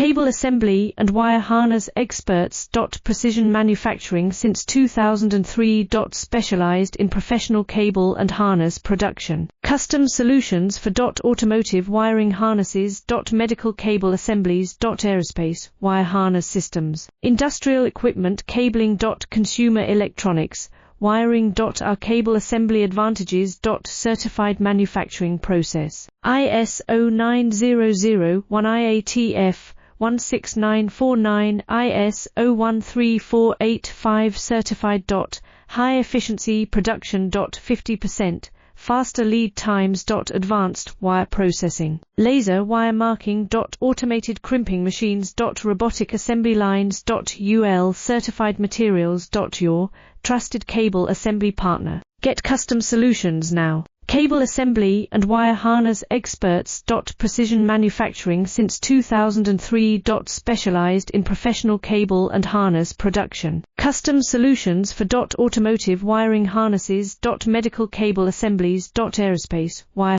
Cable assembly and wire harness experts. Precision manufacturing since 2003. Specialized in professional cable and harness production. Custom solutions for automotive wiring harnesses. Medical cable assemblies. Aerospace wire harness systems. Industrial equipment cabling. Consumer electronics wiring. Our cable assembly advantages. Certified manufacturing process. ISO 9001 IATF 16949 ISO 13485 certified. High efficiency production. 50% faster lead times. Advanced wire processing. Laser wire marking. Automated crimping machines. Robotic assembly lines. UL certified materials. Your trusted cable assembly partner. Get custom solutions now. Cable assembly and wire harness experts. Precision manufacturing since 2003. Specialized in professional cable and harness production. Custom solutions for automotive wiring harnesses. Medical cable assemblies. Aerospace wire